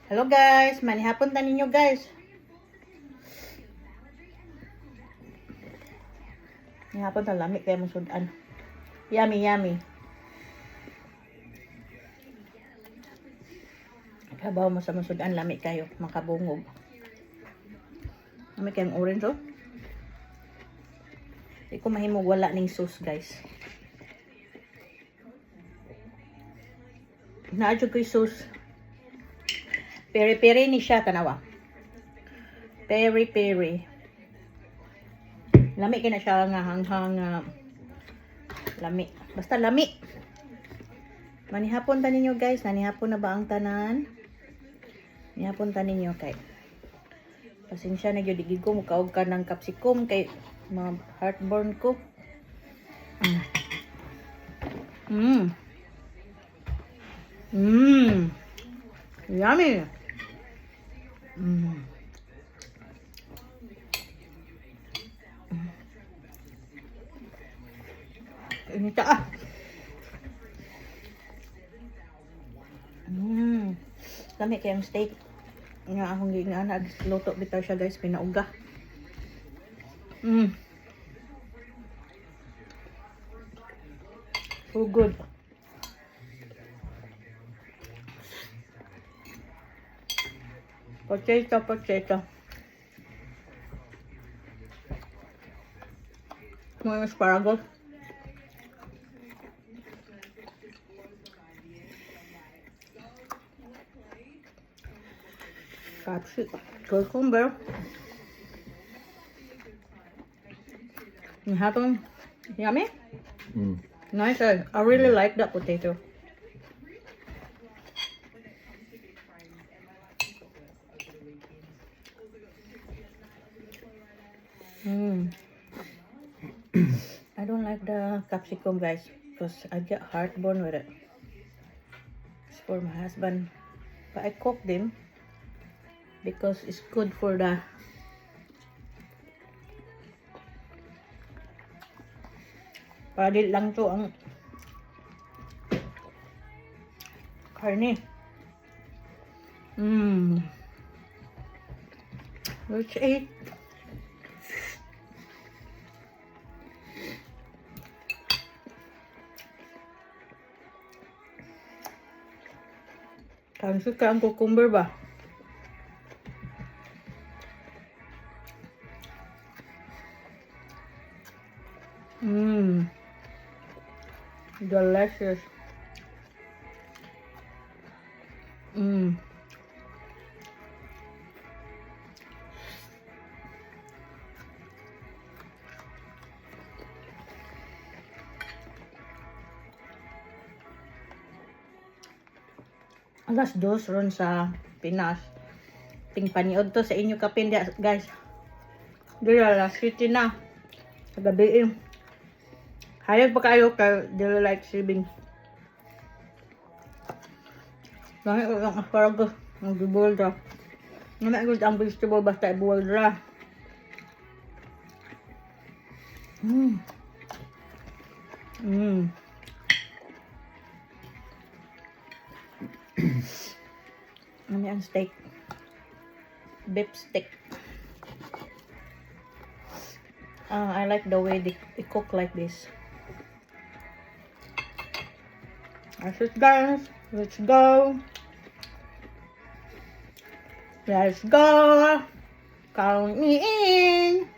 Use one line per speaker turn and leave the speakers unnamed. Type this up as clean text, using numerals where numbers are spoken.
Hello guys, manihapon ta ninyo guys. Manihapon ta lamig kaya mong sudan. Yummy, yummy. Kabaw mo sa mong sudan, lamig kayo, makabungog. Lamig kayong orange oh. Di ko mahimog wala ning sauce guys. Naadyo ko yung sauce. Peri-peri ni siya, tanawa. Peri-peri. Lami ka na siya nga hanghang lami. Basta lami. Manihapon ta ninyo guys. Nanihapon na ba ang tanan? Manihapon ta ninyo kay. Pasensya na gyud gid ko mukaog ka ng capsicum kay mga heartburn ko. Yummy. Inita ah. Lami kayang steak. Nga akong ginana. Luto bitaw siya guys. Pinauga. So good. Potato. May asparagus. Capsicum. Cucumber. Having yummy? Nice. I really like that potato. I don't like the capsicum guys because I get heartburn with it. It's for my husband. But I cook them because it's good for the para di lang to ang karne. Let's eat. Kang suka ang cucumber ba? Delicious. Alas 2 ron sa Pinas. Ting paniod to sa inyo kapin guys. Dila alas 7 na. Sa gabi. Hayag pa kayo kay dila like saving. Dahil ang asparagus. Ang gibuwal dra. Nga good ang vegetable basta ibuwal dra. Ano ang steak? Beef steak. I like the way they cook like this. That's it guys. Let's go. Let's go. Count me in.